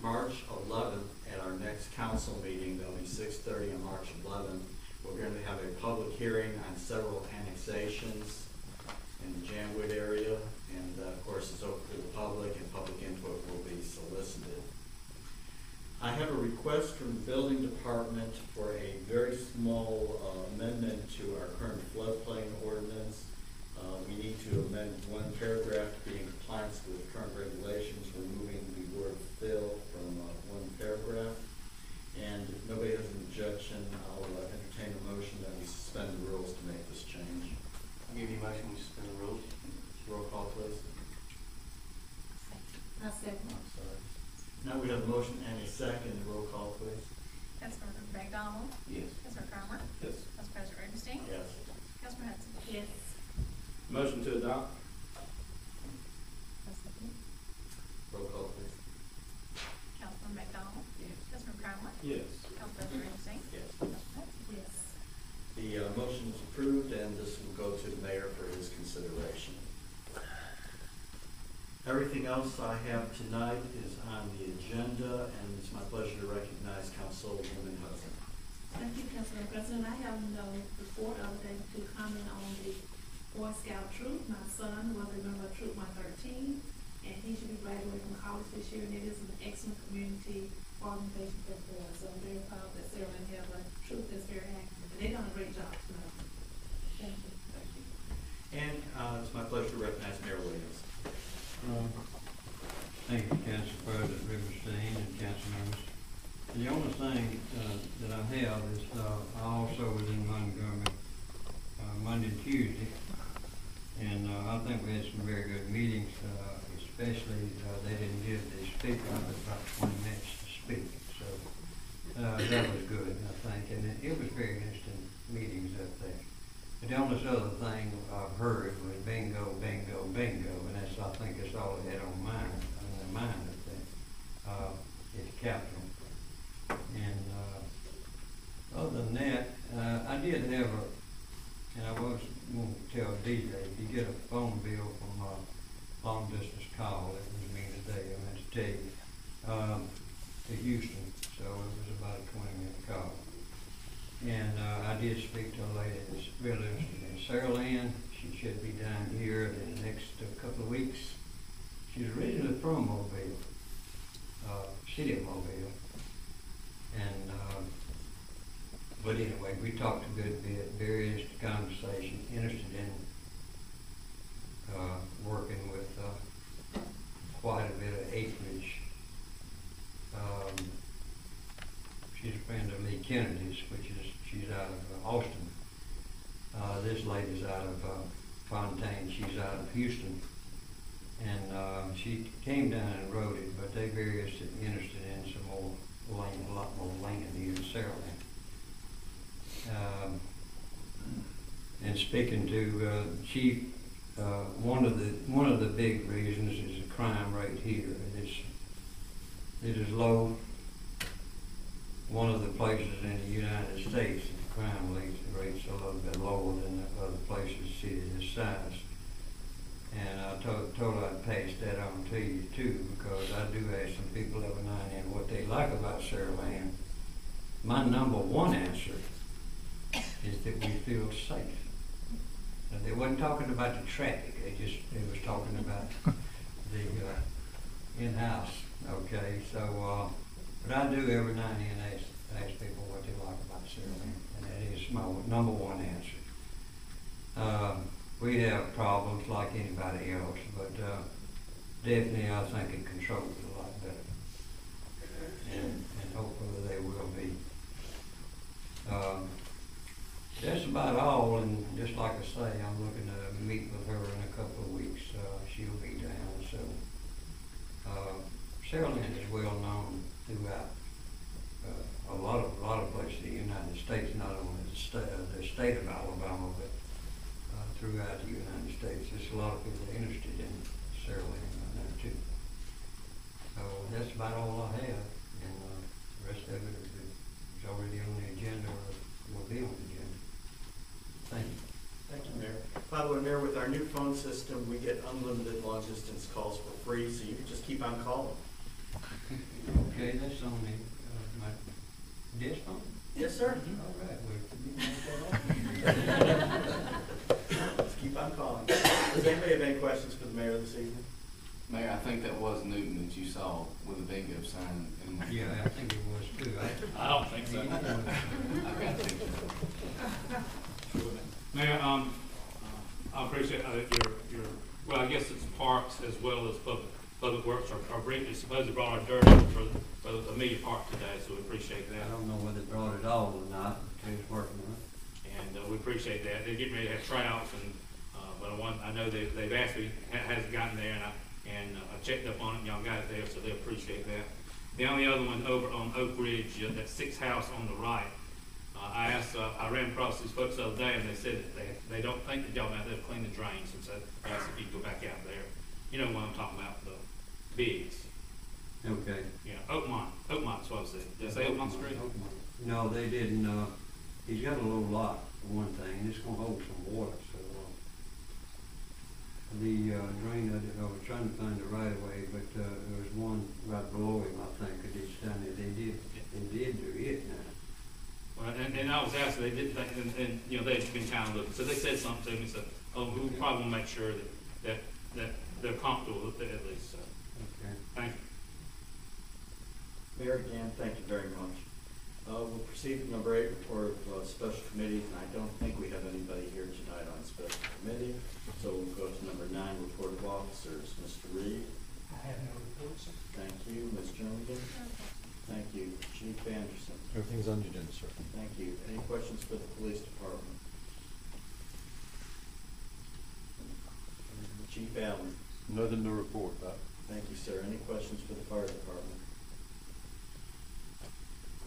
March 11th, at our next council meeting, that'll be 6:30 on March 11th, we're going to have a public hearing on several annexations in the Janwood area, and of course it's open to the public, and public input will be solicited. I have a request from the building department for a very small amendment to our current floodplain ordinance. We need to amend one paragraph to be in compliance with current regulations, removing the word "fill" from one paragraph. And if nobody has an objection, I'll entertain a motion that we suspend the rules to make this change. I'll give you a motion to suspend the rules. Roll call, please. I'll second. I'm sorry. Now we have a motion and a second. Roll call, please. Councilmember McDonald? Yes. Councilmember Farmer? Yes. Council President Rubenstein? Yes. Councilmember Hudson? Yes. Motion to adopt. I'll second. Roll call, please. Councilmember McDonald? Yes. Councilmember Farmer? Yes. Council President Rubenstein? Yes. Councilmember Hudson? Yes. The motion is approved, and this will go to the mayor for his consideration. Everything else I have tonight is on the agenda, and it's my pleasure to recognize Councilwoman Hudson. Thank you, Councilman President. I have no report other than to comment on the Boy Scout troop. My son was a member of Troop 113, and he should be graduating from college this year, and it is an excellent community organization for boys. So I'm very proud that Saraland have a troop that's very active, and they've done a great job tonight. Thank you. Thank you. And it's my pleasure to recognize Mayor Williams. Thank you, Council President Rubenstein and council members. The only thing that I have is I also was in Montgomery Monday and Tuesday, and I think we had some very good meetings, especially they didn't give the speaker about 20 minutes to speak, so that was good, I think, and it was very interesting meetings up there. But the only other thing I've heard was bingo, bingo, bingo, and that's, I think that's all they had on their mind up there, at the Capitol. And other than that, I did have and I was going to tell DJ, if you get a phone bill from long distance call, it was me today, I meant to tell you, to Houston, so it was about a 20-minute call. And I did speak to a lady that's really interested in Saraland. She should be down here in the next couple of weeks. She's originally from Mobile, city of Mobile. And, but anyway, we talked a good bit, very interesting conversation, interested in working with quite a bit of acreage. She's a friend of Lee Kennedy's, she's out of Austin. This lady's out of Fontaine, she's out of Houston. And she came down and wrote it, but they're very interested in some more land, a lot more land here in Saraland. And speaking to Chief, one of the big reasons is the crime rate here. It is low. One of the places in the United States, the crime rate's a little bit lower than the other places, city this size. And I told her I'd pass that on to you too, because I do ask some people every now and then what they like about Saraland. My number one answer is that we feel safe. Now, they wasn't talking about the traffic, they was talking about the in-house, okay? So, but I do every now and then ask people what they like about Saraland, and that is my number one answer. We have problems like anybody else, but definitely I think it controls it a lot better, and hopefully they will be. That's about all, and just like I say, I'm looking to meet with her in a couple of weeks. She'll be down, so Saraland is well known throughout a lot of places in the United States, not only the state of Alabama, but throughout the United States. There's a lot of people interested in Saraland right now too. So that's about all I have, and the rest of it is already on the agenda or will be on the agenda. Thank you. Thank you, Mayor. By the way, Mayor, with our new phone system, we get unlimited long-distance calls for free, so you can just keep on calling. Okay. Okay, that's on the, my desk phone. Yes, sir. All right, well, you make that off. Let's keep on calling. Does anybody have any questions for the mayor this evening? Mayor, I think that was Newton that you saw with a bingo sign in the. Yeah, I think it was too. I don't think so. I got to think so. Mayor, I appreciate your, well, I guess it's parks as well as public works are bringing, supposedly brought our dirt in for the Amelia Park today, so we appreciate I that. don't know whether they brought it all or not, but they was working on it. And we appreciate that. They're getting ready to have tryouts and, but I know they've asked me, hasn't gotten there, and I checked up on it, and y'all got it there, so they appreciate that. The only other one over on Oak Ridge, that 6th house on the right, I asked, I ran across these folks the other day, and they said that they don't think that y'all might have to clean the drains, and so I asked if you could go back out there. You know what I'm talking about, the bigs. Okay. Yeah, Oakmont's what I said. Did I say Oakmont Street? Oakmont. No, they didn't, he's got a little lot, for one thing, and it's gonna hold some water, so, the, drain, I was trying to find the right of way, but, there was one right below him, I think, that it's down there, they did do it now. Well, and I was asking, they didn't think, and you know, they'd been kind of looking, so they said something to me, said, oh, we probably want to make sure that they're comfortable with it at least, so, Okay. thank you. Mayor, again, thank you very much. We'll proceed to number 8, report of special committees, and I don't think we have anybody here tonight on special committee. So we'll go to number 9, report of officers. Mr. Reed? I have no reports. Thank you. Ms. Jernigan? Thank you. Chief Anderson? Everything's on the agenda, sir. Thank you. Any questions for the police department? Chief Allen? Nothing to report, Thank you, sir. Any questions for the fire department?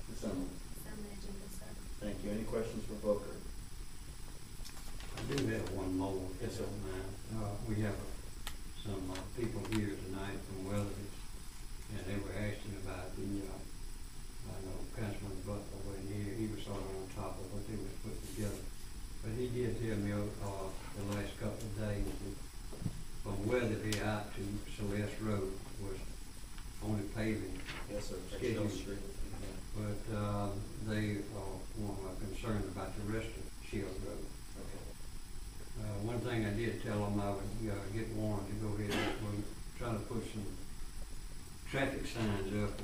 Ms. Summer? Thank you. Any questions for Booker? I do have one more. Yes, sir. We have some people here tonight from Weatherby, and they were asking about the, I know Councilman Butler wasn't here, he was sort of on top of what they was putting together. But he did tell me, the last couple of days that from Weatherby out to Celeste Road was only paving. Yes, sir. Scheduled. Street. But, they are concerned about the rest of Shield Road. Okay. One thing I did tell them I would, get Warren to go ahead and try to put some traffic signs up,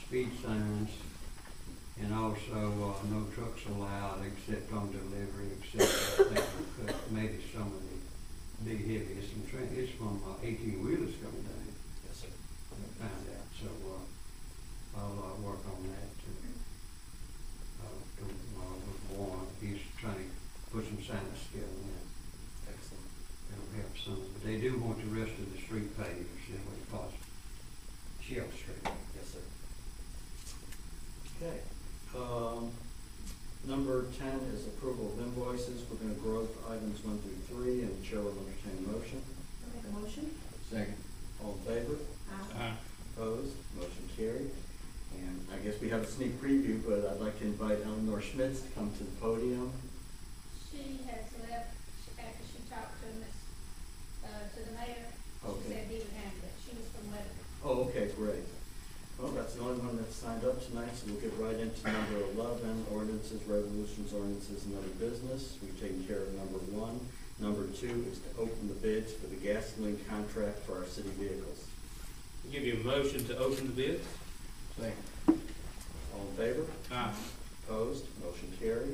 speed signs, and also, no trucks allowed except on delivery, except I think we'll cut maybe some of the big heavy, it's from 18-wheelers coming down. Yes, sir. I found out, so, I'll work on that too. With Warren, he's trying to put some signs together now. Excellent. It'll help some, but they do want the rest of the street paved, see what it costs. Shell Street. Yes, sir. Okay. Number 10 is approval of invoices. We're going to go with items 1 through 3, and the chair will entertain a motion. Make a motion? Second. All in favor? Opposed? Motion carried. And I guess we have a sneak preview, but I'd like to invite Eleanor Schmitz to come to the podium. She has left after she talked to the mayor. She Okay. said he would handle it. She was from Weatherby. Oh, okay, great. Well, that's the only one that's signed up tonight, so we'll get right into number 11, ordinances, resolutions, ordinances, and other business. We've taken care of number 1. Number 2 is to open the bids for the gasoline contract for our city vehicles. I'll give you a motion to open the bids. Second. All in favor? Aye. Opposed? Motion carried.